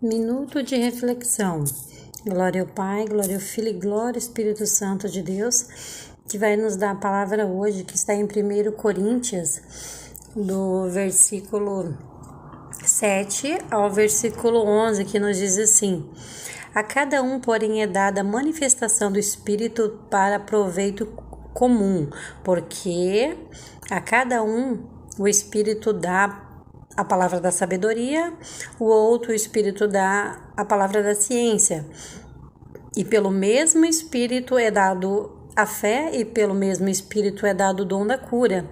Minuto de reflexão. Glória ao Pai, glória ao Filho e glória ao Espírito Santo de Deus, que vai nos dar a palavra hoje, que está em 1 Coríntios, do versículo 7 ao versículo 11, que nos diz assim: a cada um, porém, é dada a manifestação do Espírito para proveito comum, porque a cada um o Espírito dá a palavra da sabedoria, o outro o Espírito dá a palavra da ciência. E pelo mesmo Espírito é dado a fé, e pelo mesmo Espírito é dado o dom da cura.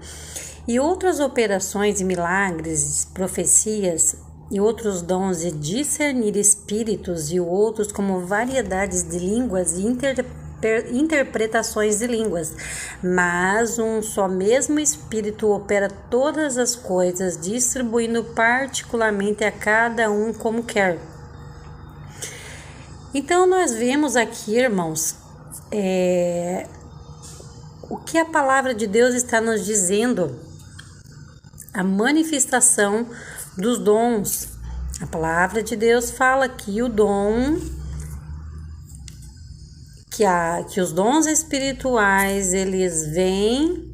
E outras operações e milagres, profecias e outros dons de discernir espíritos e outros como variedades de línguas e interpretações de línguas, mas um só mesmo Espírito opera todas as coisas, distribuindo particularmente a cada um como quer. Então nós vemos aqui, irmãos, o que a palavra de Deus está nos dizendo, a manifestação dos dons. A palavra de Deus fala que o dom que os dons espirituais, eles vêm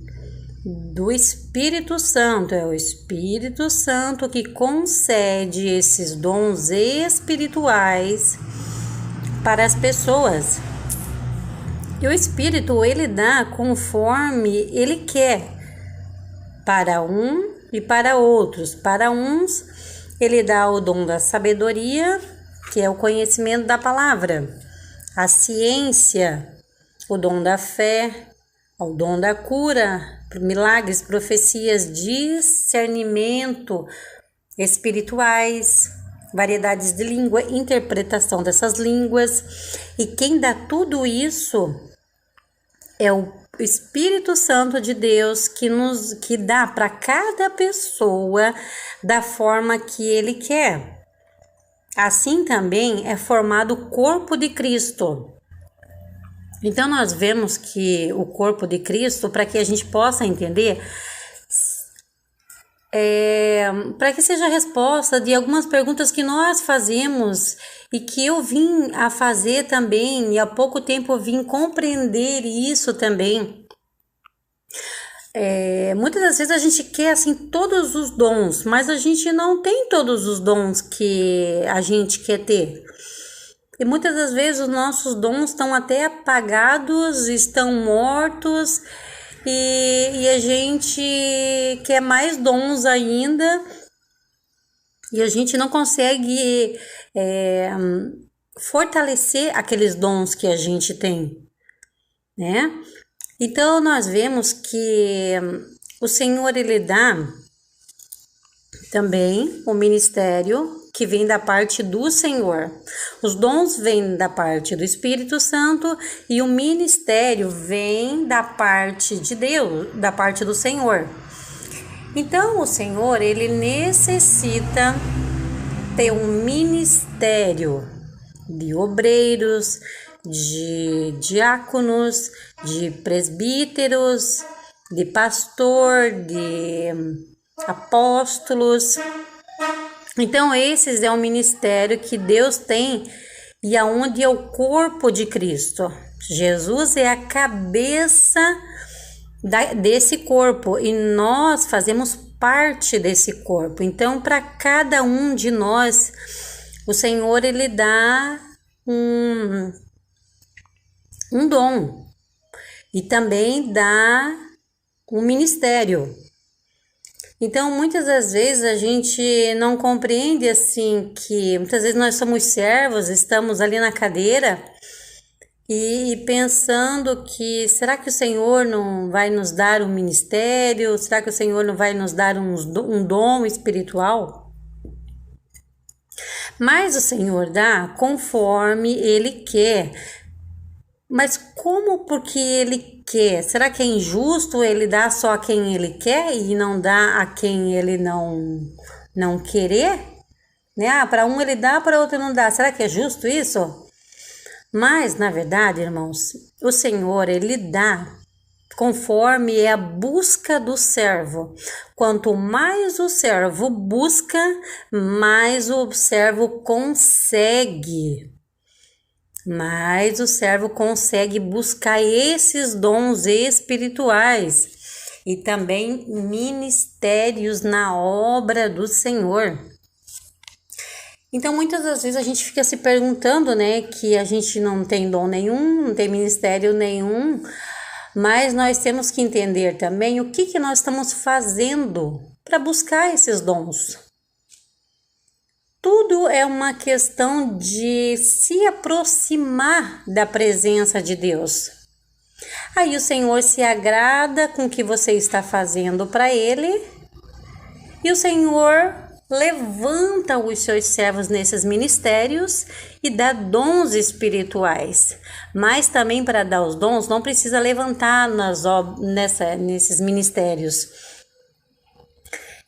do Espírito Santo. É o Espírito Santo que concede esses dons espirituais para as pessoas. E o Espírito, ele dá conforme ele quer, para um e para outros. Para uns, ele dá o dom da sabedoria, que é o conhecimento da palavra, a ciência, o dom da fé, o dom da cura, milagres, profecias, discernimento espirituais, variedades de língua, interpretação dessas línguas. E quem dá tudo isso é o Espírito Santo de Deus, que dá para cada pessoa da forma que ele quer. Assim também é formado o corpo de Cristo. Então nós vemos que o corpo de Cristo, para que a gente possa entender, para que seja a resposta de algumas perguntas que nós fazemos e que eu vim a fazer também, e há pouco tempo eu vim compreender isso também. Muitas das vezes a gente quer assim todos os dons, mas a gente não tem todos os dons que a gente quer ter. E muitas das vezes os nossos dons estão até apagados, estão mortos, e a gente quer mais dons ainda, e a gente não consegue fortalecer aqueles dons que a gente tem, né? Então nós vemos que o Senhor, ele dá também o ministério que vem da parte do Senhor. Os dons vêm da parte do Espírito Santo e o ministério vem da parte de Deus, da parte do Senhor. Então o Senhor, ele necessita ter um ministério de obreiros, de diáconos, de presbíteros, de pastor, de apóstolos. Então esses é um ministério que Deus tem, e aonde é o corpo de Cristo. Jesus é a cabeça desse corpo e nós fazemos parte desse corpo. Então para cada um de nós, o Senhor, ele dá um dom e também dá um ministério. Então, muitas das vezes a gente não compreende assim, que muitas vezes nós somos servos, estamos ali na cadeira e pensando que será que o Senhor não vai nos dar um ministério? Será que o Senhor não vai nos dar um dom espiritual? Mas o Senhor dá conforme ele quer. Mas como? Porque ele quer? Será que é injusto ele dar só a quem ele quer e não dá a quem ele não querer? Né? Para um ele dá, para outro não dá. Será que é justo isso? Mas, na verdade, irmãos, o Senhor, ele dá conforme é a busca do servo. Quanto mais o servo busca, mais o servo consegue. Mais o servo consegue buscar esses dons espirituais e também ministérios na obra do Senhor. Então, muitas das vezes a gente fica se perguntando, né, que a gente não tem dom nenhum, não tem ministério nenhum, mas nós temos que entender também o que nós estamos fazendo para buscar esses dons. Tudo é uma questão de se aproximar da presença de Deus. Aí o Senhor se agrada com o que você está fazendo para Ele e o Senhor levanta os seus servos nesses ministérios e dá dons espirituais. Mas também para dar os dons não precisa levantar nesses ministérios.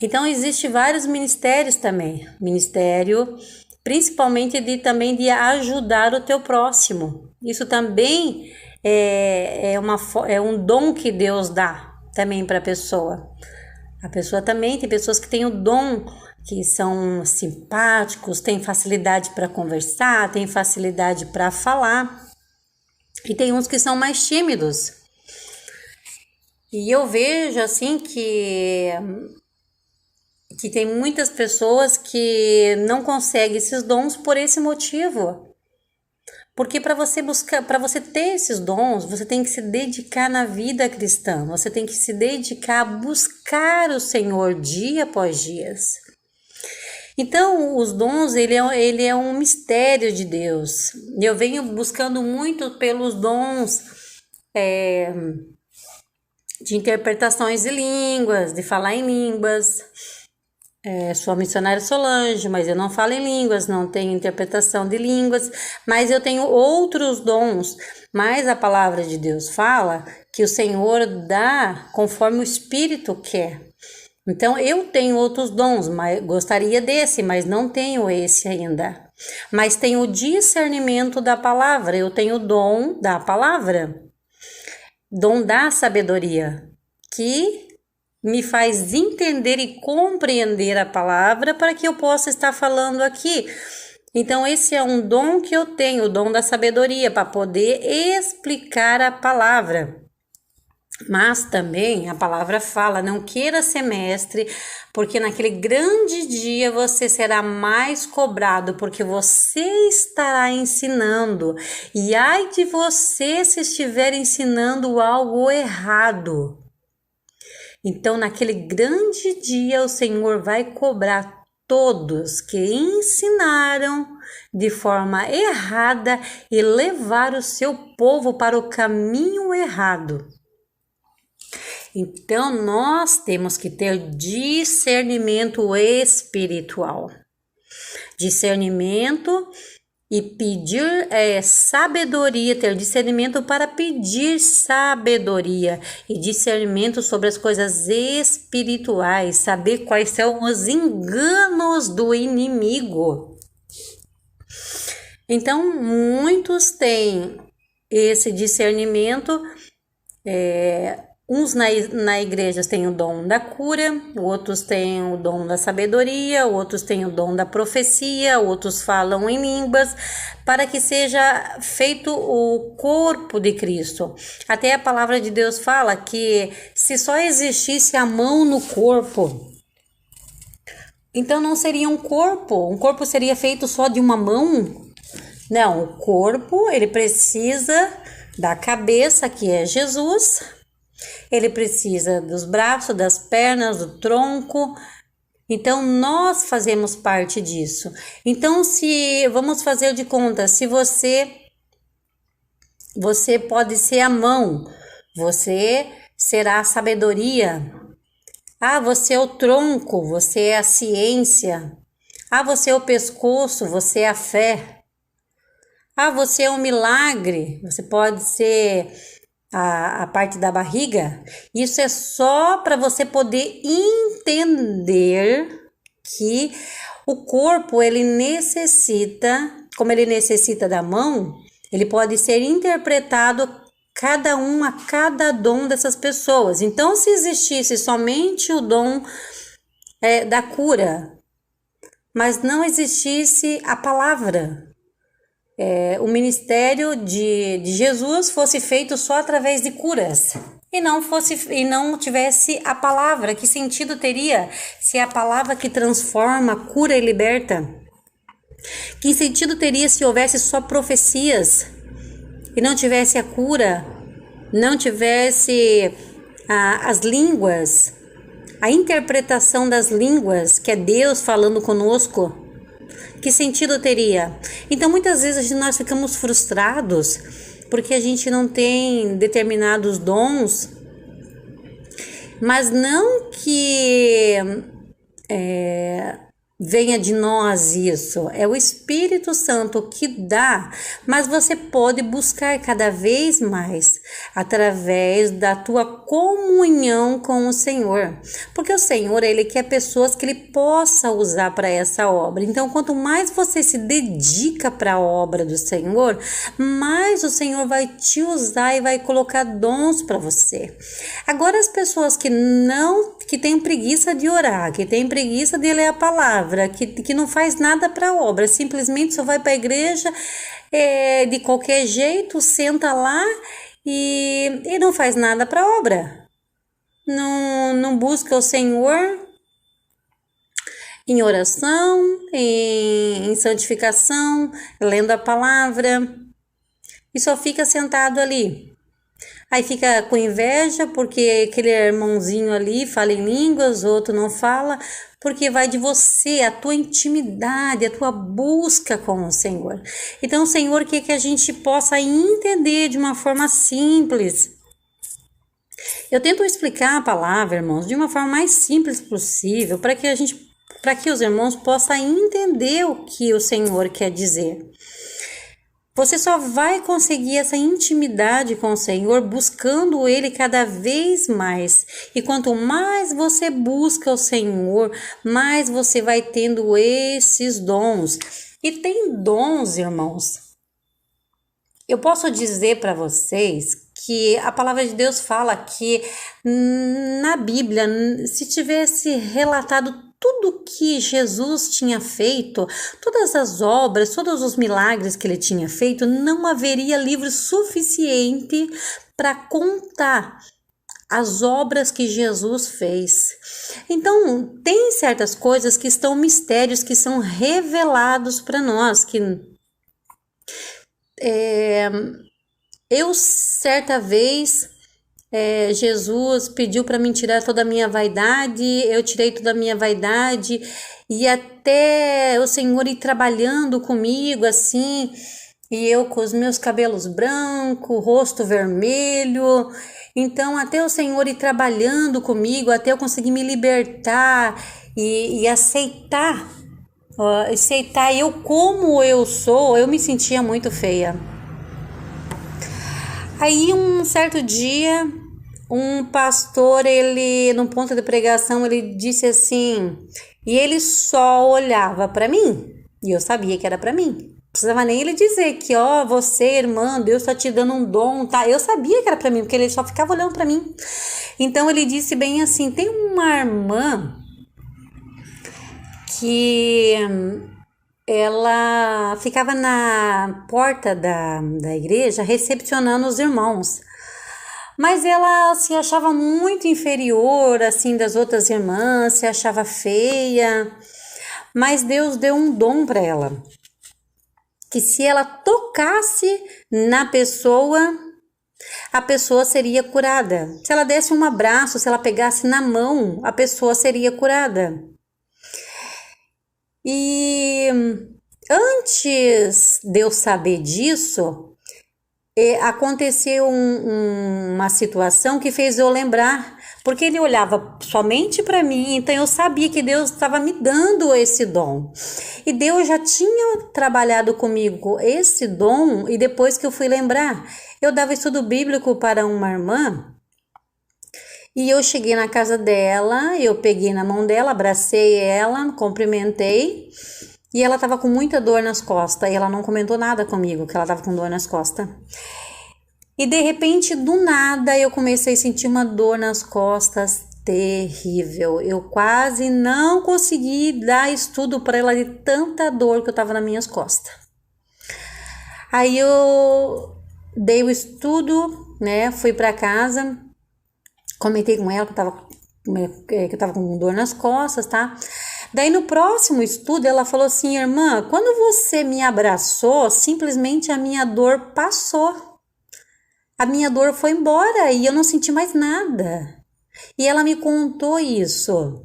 Então existem vários ministérios também. Ministério principalmente também de ajudar o teu próximo. Isso também é um dom que Deus dá também para a pessoa. A pessoa também tem pessoas que têm o dom, que são simpáticos, têm facilidade para conversar, têm facilidade para falar. E tem uns que são mais tímidos. E eu vejo assim que tem muitas pessoas que não conseguem esses dons por esse motivo. Porque para você ter esses dons, você tem que se dedicar na vida cristã. Você tem que se dedicar a buscar o Senhor dia após dia. Então, os dons, ele é um mistério de Deus. Eu venho buscando muito pelos dons de interpretações de línguas, de falar em línguas. Sou a missionária Solange, mas eu não falo em línguas, não tenho interpretação de línguas, mas eu tenho outros dons. Mas a palavra de Deus fala que o Senhor dá conforme o Espírito quer. Então, eu tenho outros dons, mas gostaria desse, mas não tenho esse ainda. Mas tenho o discernimento da palavra, eu tenho o dom da palavra, dom da sabedoria, que me faz entender e compreender a palavra para que eu possa estar falando aqui. Então, esse é um dom que eu tenho, o dom da sabedoria, para poder explicar a palavra. Mas também a palavra fala, não queira ser mestre, porque naquele grande dia você será mais cobrado, porque você estará ensinando. E ai de você se estiver ensinando algo errado. Então, naquele grande dia, o Senhor vai cobrar todos que ensinaram de forma errada e levar o seu povo para o caminho errado. Então, nós temos que ter discernimento espiritual. Discernimento e pedir sabedoria, ter discernimento para pedir sabedoria e discernimento sobre as coisas espirituais, saber quais são os enganos do inimigo. Então, muitos têm esse discernimento, uns na igreja têm o dom da cura, outros têm o dom da sabedoria, outros têm o dom da profecia, outros falam em línguas, para que seja feito o corpo de Cristo. Até a palavra de Deus fala que se só existisse a mão no corpo, então não seria um corpo seria feito só de uma mão. Não, o corpo, ele precisa da cabeça, que é Jesus. Ele precisa dos braços, das pernas, do tronco. Então, nós fazemos parte disso. Então, vamos fazer de conta, se você pode ser a mão, você será a sabedoria. Você é o tronco, você é a ciência. Você é o pescoço, você é a fé. Você é um milagre, você pode ser a parte da barriga. Isso é só para você poder entender que o corpo, ele necessita, como ele necessita da mão, ele pode ser interpretado cada dom dessas pessoas. Então, se existisse somente o dom da cura, mas não existisse a palavra, o ministério de Jesus fosse feito só através de curas e não tivesse a palavra, que sentido teria se é a palavra que transforma, cura e liberta? Que sentido teria se houvesse só profecias e não tivesse a cura, não tivesse as línguas, a interpretação das línguas, que é Deus falando conosco? Que sentido teria? Então, muitas vezes nós ficamos frustrados porque a gente não tem determinados dons, mas não que venha de nós isso, é o Espírito Santo que dá, mas você pode buscar cada vez mais através da tua comunhão com o Senhor, porque o Senhor, Ele quer pessoas que Ele possa usar para essa obra. Então, quanto mais você se dedica para a obra do Senhor, mais o Senhor vai te usar e vai colocar dons para você. Agora, as pessoas que têm preguiça de orar, que têm preguiça de ler a palavra, que não faz nada para a obra, simplesmente só vai para a igreja de qualquer jeito, senta lá e não faz nada para a obra. Não busca o Senhor em oração, em santificação, lendo a palavra, e só fica sentado ali. Aí fica com inveja porque aquele irmãozinho ali fala em línguas, outro não fala, porque vai de você, a tua intimidade, a tua busca com o Senhor. Então o Senhor quer que a gente possa entender de uma forma simples. Eu tento explicar a palavra, irmãos, de uma forma mais simples possível, para que os irmãos possam entender o que o Senhor quer dizer. Você só vai conseguir essa intimidade com o Senhor buscando Ele cada vez mais. E quanto mais você busca o Senhor, mais você vai tendo esses dons. E tem dons, irmãos. Eu posso dizer para vocês que a palavra de Deus fala que na Bíblia, se tivesse relatado tudo que Jesus tinha feito, todas as obras, todos os milagres que ele tinha feito, não haveria livro suficiente para contar as obras que Jesus fez. Então, tem certas coisas que estão mistérios, que são revelados para nós, que eu certa vez Jesus pediu para mim tirar toda a minha vaidade, eu tirei toda a minha vaidade, e até o Senhor ir trabalhando comigo assim, e eu com os meus cabelos brancos, rosto vermelho. Então até o Senhor ir trabalhando comigo, até eu conseguir me libertar e aceitar eu como eu sou, eu me sentia muito feia. Aí um certo dia, um pastor, ele no ponto de pregação, ele disse assim, e ele só olhava para mim, e eu sabia que era para mim. Não precisava nem ele dizer que, você, irmã, Deus está te dando um dom, tá? Eu sabia que era para mim, porque ele só ficava olhando para mim. Então ele disse bem assim, tem uma irmã que ela ficava na porta da igreja recepcionando os irmãos, mas ela se achava muito inferior assim das outras irmãs, se achava feia, mas Deus deu um dom para ela, que se ela tocasse na pessoa, a pessoa seria curada. Se ela desse um abraço, se ela pegasse na mão, a pessoa seria curada. E antes de eu saber disso, aconteceu uma situação que fez eu lembrar, porque ele olhava somente para mim, então eu sabia que Deus estava me dando esse dom. E Deus já tinha trabalhado comigo esse dom, e depois que eu fui lembrar, eu dava estudo bíblico para uma irmã, e eu cheguei na casa dela, eu peguei na mão dela, abracei ela, cumprimentei, e ela estava com muita dor nas costas, e ela não comentou nada comigo, que ela estava com dor nas costas. E de repente, do nada, eu comecei a sentir uma dor nas costas terrível. Eu quase não consegui dar estudo para ela de tanta dor que eu tava nas minhas costas. Aí eu dei o estudo, né? Fui para casa, comentei com ela que eu tava com dor nas costas, tá? Daí no próximo estudo ela falou assim: irmã, quando você me abraçou, simplesmente a minha dor passou. A minha dor foi embora e eu não senti mais nada. E ela me contou isso.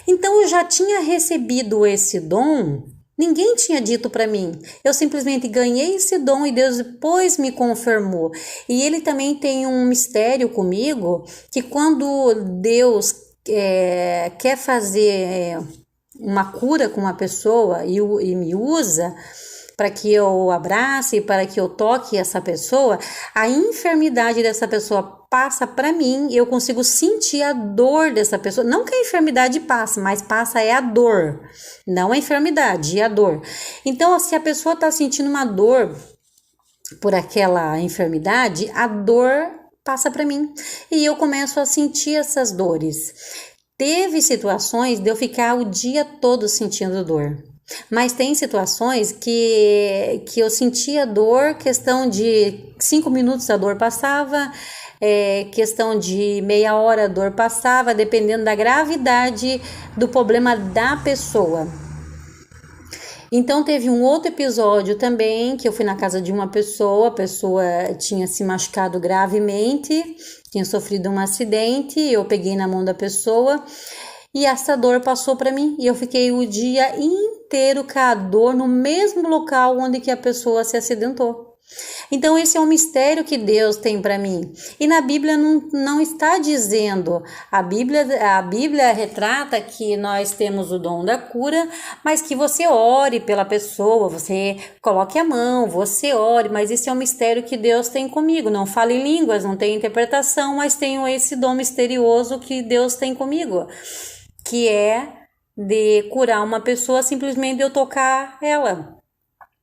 Então eu já tinha recebido esse dom, ninguém tinha dito para mim. Eu simplesmente ganhei esse dom e Deus depois me confirmou. E ele também tem um mistério comigo, que quando Deus quer fazer uma cura com uma pessoa e me usa para que eu abrace, para que eu toque essa pessoa, a enfermidade dessa pessoa passa para mim e eu consigo sentir a dor dessa pessoa. Não que a enfermidade passa, mas passa é a dor, não a enfermidade, é a dor. Então, se a pessoa está sentindo uma dor por aquela enfermidade, a dor passa para mim e eu começo a sentir essas dores. Teve situações de eu ficar o dia todo sentindo dor. Mas tem situações que eu sentia dor, questão de 5 minutos a dor passava, questão de meia hora a dor passava, dependendo da gravidade do problema da pessoa. Então teve um outro episódio também, que eu fui na casa de uma pessoa, a pessoa tinha se machucado gravemente, tinha sofrido um acidente, eu peguei na mão da pessoa, e essa dor passou para mim e eu fiquei o dia inteiro com a dor no mesmo local onde que a pessoa se acidentou. Então esse é um mistério que Deus tem para mim. E na Bíblia não está dizendo, a Bíblia retrata que nós temos o dom da cura, mas que você ore pela pessoa, você coloque a mão, você ore, mas esse é um mistério que Deus tem comigo. Não falo em línguas, não tenho interpretação, mas tenho esse dom misterioso que Deus tem comigo, que é de curar uma pessoa simplesmente de eu tocar ela.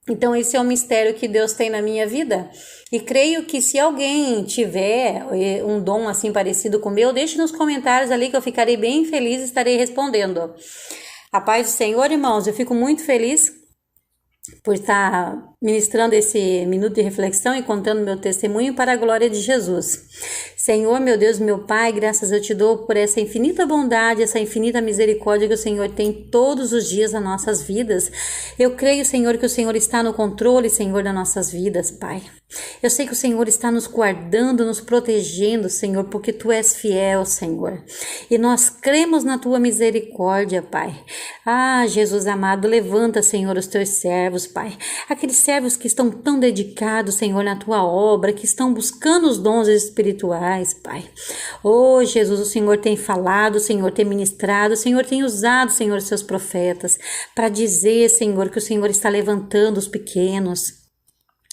Então esse é um mistério que Deus tem na minha vida, e creio que se alguém tiver um dom assim parecido com o meu, deixe nos comentários ali que eu ficarei bem feliz e estarei respondendo. A paz do Senhor, irmãos, eu fico muito feliz por estar ministrando esse minuto de reflexão e contando meu testemunho para a glória de Jesus. Senhor, meu Deus, meu Pai, graças eu te dou por essa infinita bondade, essa infinita misericórdia que o Senhor tem todos os dias nas nossas vidas. Eu creio, Senhor, que o Senhor está no controle, Senhor, das nossas vidas, Pai. Eu sei que o Senhor está nos guardando, nos protegendo, Senhor, porque Tu és fiel, Senhor. E nós cremos na Tua misericórdia, Pai. Ah, Jesus amado, levanta, Senhor, os Teus servos, Pai. Aqueles servos que estão tão dedicados, Senhor, na Tua obra, que estão buscando os dons espirituais, Pai. Oh, Jesus, o Senhor tem falado, o Senhor tem ministrado, o Senhor tem usado, Senhor, os Seus profetas para dizer, Senhor, que o Senhor está levantando os pequenos.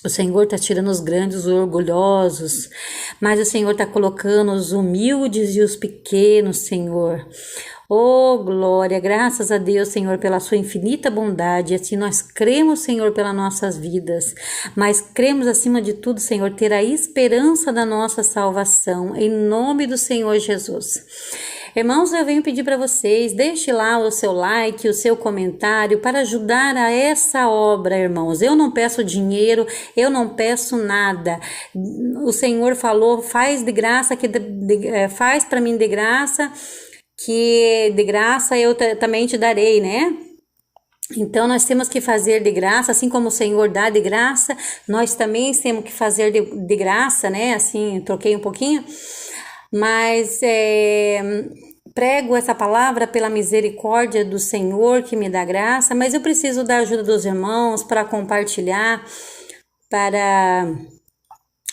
O Senhor está tirando os grandes, os orgulhosos, mas o Senhor está colocando os humildes e os pequenos, Senhor. Oh, glória, graças a Deus, Senhor, pela sua infinita bondade. Assim nós cremos, Senhor, pelas nossas vidas, mas cremos acima de tudo, Senhor, ter a esperança da nossa salvação, em nome do Senhor Jesus. Irmãos, eu venho pedir para vocês, deixe lá o seu like, o seu comentário para ajudar a essa obra, irmãos. Eu não peço dinheiro, eu não peço nada. O Senhor falou, faz de graça, faz para mim de graça, que de graça eu também te darei, né? Então nós temos que fazer de graça, assim como o Senhor dá de graça, nós também temos que fazer de graça, né? Assim, troquei um pouquinho, mas prego essa palavra pela misericórdia do Senhor que me dá graça, mas eu preciso da ajuda dos irmãos para compartilhar, para...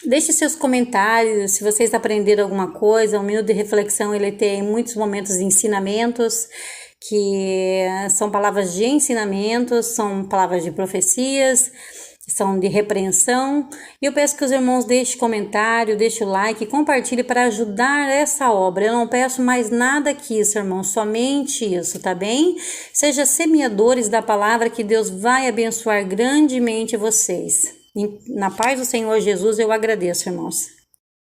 Deixe seus comentários, se vocês aprenderam alguma coisa. O Minuto de Reflexão, ele tem muitos momentos de ensinamentos, que são palavras de ensinamentos, são palavras de profecias, são de repreensão. E eu peço que os irmãos deixem comentário, deixem o like, compartilhe para ajudar essa obra. Eu não peço mais nada que isso, irmãos, somente isso, tá bem? Seja semeadores da palavra, que Deus vai abençoar grandemente vocês. Na paz do Senhor Jesus, eu agradeço, irmãos.